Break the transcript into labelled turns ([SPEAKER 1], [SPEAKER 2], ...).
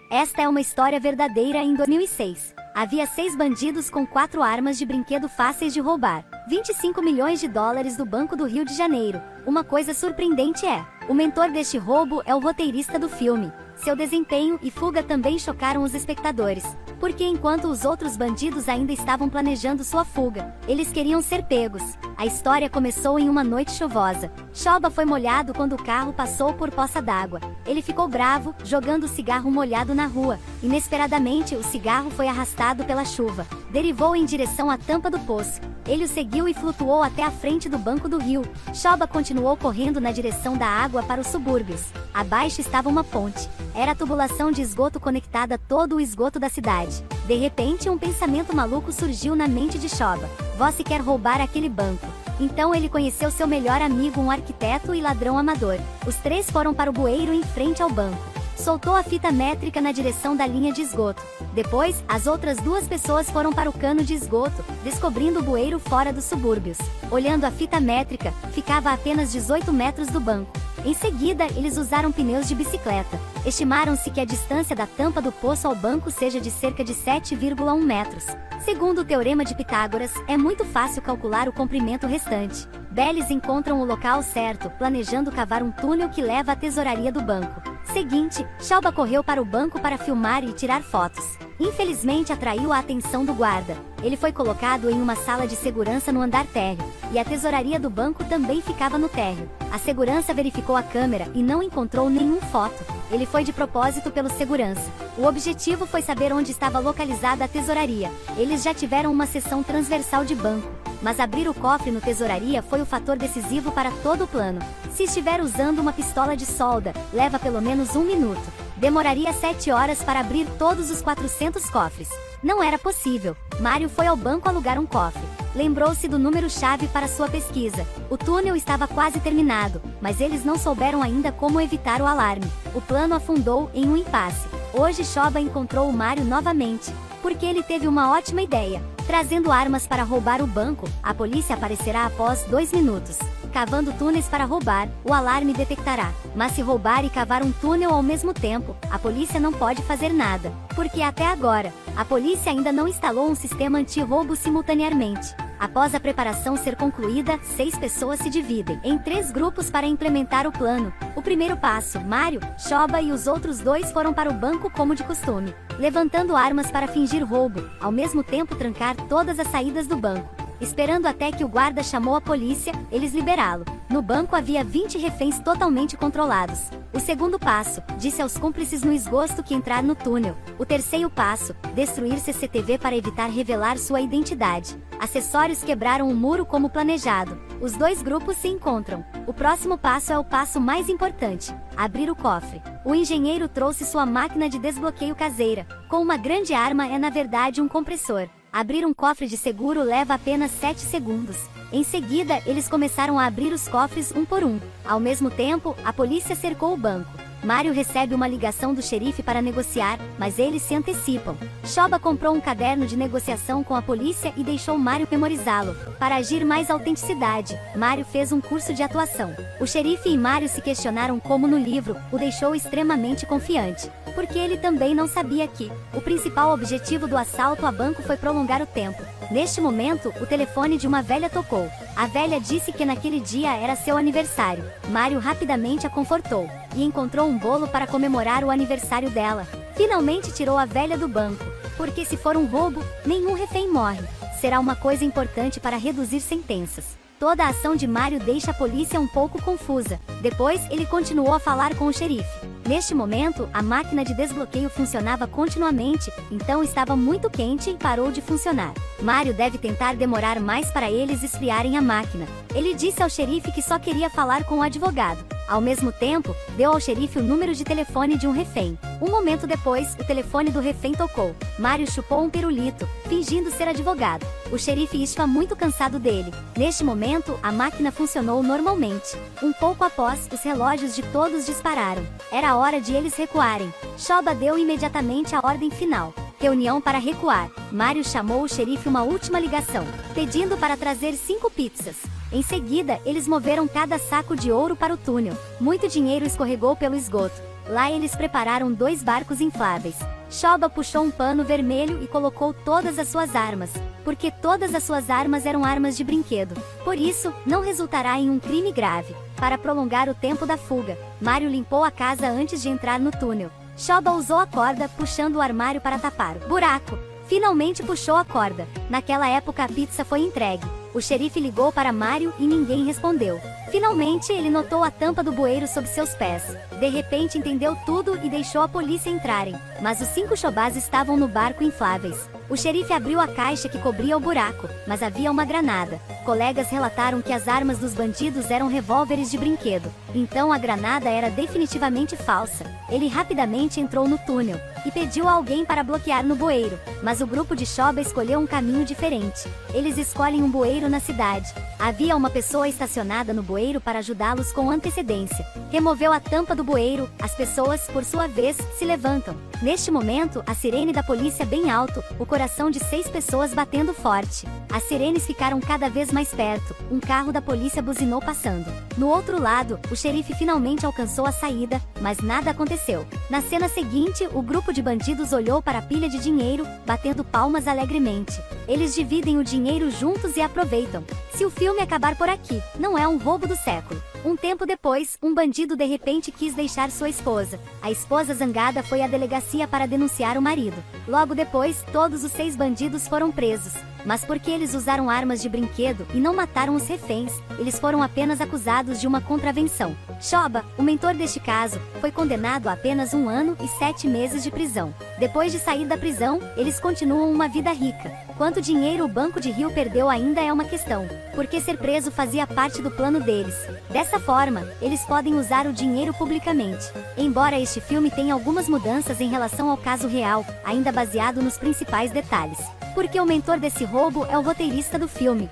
[SPEAKER 1] Esta é uma história verdadeira. Em 2006, havia 6 bandidos com 4 armas de brinquedo fáceis de roubar 25 milhões de dólares do Banco do Rio de Janeiro. Uma coisa surpreendente é, o mentor deste roubo é o roteirista do filme. Seu desempenho e fuga também chocaram os espectadores, porque enquanto os outros bandidos ainda estavam planejando sua fuga, eles queriam ser pegos. A história começou em uma noite chuvosa. Choba foi molhado quando o carro passou por poça d'água. Ele ficou bravo, jogando o cigarro molhado na rua. Inesperadamente, o cigarro foi arrastado pela chuva. Derivou em direção à tampa do poço. Ele o seguiu e flutuou até a frente do Banco do Rio. Choba continuou correndo na direção da água para os subúrbios. Abaixo estava uma ponte. Era a tubulação de esgoto conectada a todo o esgoto da cidade. De repente, um pensamento maluco surgiu na mente de Choba. Você quer roubar aquele banco? Então ele conheceu seu melhor amigo, um arquiteto e ladrão amador. Os 3 foram para o bueiro em frente ao banco. Soltou a fita métrica na direção da linha de esgoto. Depois, as outras 2 pessoas foram para o cano de esgoto, descobrindo o bueiro fora dos subúrbios. Olhando a fita métrica, ficava a apenas 18 metros do banco. Em seguida, eles usaram pneus de bicicleta. Estimaram-se que a distância da tampa do poço ao banco seja de cerca de 7,1 metros. Segundo o Teorema de Pitágoras, é muito fácil calcular o comprimento restante. Eles encontram o local certo, planejando cavar um túnel que leva à tesouraria do banco. Seguinte, Choba correu para o banco para filmar e tirar fotos. Infelizmente, atraiu a atenção do guarda. Ele foi colocado em uma sala de segurança no andar térreo, e a tesouraria do banco também ficava no térreo. A segurança verificou a câmera e não encontrou nenhuma foto. Ele foi de propósito pelo segurança. O objetivo foi saber onde estava localizada a tesouraria. Eles já tiveram uma seção transversal de banco, mas abrir o cofre no tesouraria foi o fator decisivo para todo o plano. Se estiver usando uma pistola de solda, leva pelo menos 1 minuto. Demoraria 7 horas para abrir todos os 400 cofres. Não era possível. Mário foi ao banco alugar um cofre. Lembrou-se do número-chave para sua pesquisa. O túnel estava quase terminado, mas eles não souberam ainda como evitar o alarme. O plano afundou em um impasse. Hoje Choba encontrou o Mário novamente, porque ele teve uma ótima ideia. Trazendo armas para roubar o banco, a polícia aparecerá após 2 minutos. Cavando túneis para roubar, o alarme detectará. Mas se roubar e cavar um túnel ao mesmo tempo, a polícia não pode fazer nada. Porque até agora, a polícia ainda não instalou um sistema anti-roubo simultaneamente. Após a preparação ser concluída, 6 pessoas se dividem em 3 grupos para implementar o plano. O primeiro passo, Mário, Choba e os outros 2 foram para o banco como de costume, levantando armas para fingir roubo, ao mesmo tempo trancar todas as saídas do banco. Esperando até que o guarda chamou a polícia, eles liberá-lo. No banco havia 20 reféns totalmente controlados. O segundo passo, disse aos cúmplices no esgoto que entrar no túnel. O terceiro passo, destruir CCTV para evitar revelar sua identidade. Acessórios quebraram o muro como planejado. Os 2 grupos se encontram. O próximo passo é o passo mais importante: abrir o cofre. O engenheiro trouxe sua máquina de desbloqueio caseira. Com uma grande arma é na verdade um compressor. Abrir um cofre de seguro leva apenas 7 segundos. Em seguida, eles começaram a abrir os cofres um por um. Ao mesmo tempo, a polícia cercou o banco. Mário recebe uma ligação do xerife para negociar, mas eles se antecipam. Choba comprou um caderno de negociação com a polícia e deixou Mário memorizá-lo. Para agir mais autenticidade, Mário fez um curso de atuação. O xerife e Mário se questionaram como no livro o deixou extremamente confiante, porque ele também não sabia que o principal objetivo do assalto a banco foi prolongar o tempo. Neste momento, o telefone de uma velha tocou. A velha disse que naquele dia era seu aniversário. Mário rapidamente a confortou e encontrou um bolo para comemorar o aniversário dela. Finalmente tirou a velha do banco, porque se for um roubo, nenhum refém morre. Será uma coisa importante para reduzir sentenças. Toda a ação de Mário deixa a polícia um pouco confusa. Depois, ele continuou a falar com o xerife. Neste momento, a máquina de desbloqueio funcionava continuamente, então estava muito quente e parou de funcionar. Mário deve tentar demorar mais para eles esfriarem a máquina. Ele disse ao xerife que só queria falar com o advogado. Ao mesmo tempo, deu ao xerife o número de telefone de um refém. Um momento depois, o telefone do refém tocou. Mário chupou um pirulito, fingindo ser advogado. O xerife estava muito cansado dele. Neste momento, a máquina funcionou normalmente. Um pouco após, os relógios de todos dispararam. Era a hora de eles recuarem. Choba deu imediatamente a ordem final. Reunião para recuar. Mário chamou o xerife uma última ligação, pedindo para trazer 5 pizzas. Em seguida, eles moveram cada saco de ouro para o túnel. Muito dinheiro escorregou pelo esgoto. Lá eles prepararam 2 barcos infláveis. Shoba puxou um pano vermelho e colocou todas as suas armas, porque todas as suas armas eram armas de brinquedo. Por isso, não resultará em um crime grave. Para prolongar o tempo da fuga, Mario limpou a casa antes de entrar no túnel. Shoba usou a corda, puxando o armário para tapar o buraco. Finalmente puxou a corda. Naquela época a pizza foi entregue. O xerife ligou para Mario e ninguém respondeu. Finalmente ele notou a tampa do bueiro sob seus pés. De repente entendeu tudo e deixou a polícia entrarem. Mas os 5 Shobas estavam no barco infláveis. O xerife abriu a caixa que cobria o buraco, mas havia uma granada. Colegas relataram que as armas dos bandidos eram revólveres de brinquedo. Então a granada era definitivamente falsa. Ele rapidamente entrou no túnel e pediu a alguém para bloquear no bueiro. Mas o grupo de Shoba escolheu um caminho diferente. Eles escolhem um bueiro na cidade. Havia uma pessoa estacionada no bueiro para ajudá-los com antecedência. Removeu a tampa do bueiro, as pessoas, por sua vez, se levantam. Neste momento, a sirene da polícia bem alto, o coração de 6 pessoas batendo forte. As sirenes ficaram cada vez mais perto, um carro da polícia buzinou passando. No outro lado, o xerife finalmente alcançou a saída, mas nada aconteceu. Na cena seguinte, o grupo de bandidos olhou para a pilha de dinheiro, batendo palmas alegremente. Eles dividem o dinheiro juntos e aproveitam. Se o filme acabar por aqui, não é um roubo do século. Um tempo depois, um bandido de repente quis deixar sua esposa. A esposa zangada foi à delegacia para denunciar o marido. Logo depois, todos os 6 bandidos foram presos. Mas porque eles usaram armas de brinquedo e não mataram os reféns, eles foram apenas acusados de uma contravenção. Shoba, o mentor deste caso, foi condenado a apenas 1 ano e 7 meses de prisão. Depois de sair da prisão, eles continuam uma vida rica. Quanto dinheiro o Banco de Rio perdeu ainda é uma questão, porque ser preso fazia parte do plano deles. Dessa forma, eles podem usar o dinheiro publicamente. Embora este filme tenha algumas mudanças em relação ao caso real, ainda baseado nos principais detalhes. Porque o mentor desse roubo é o roteirista do filme.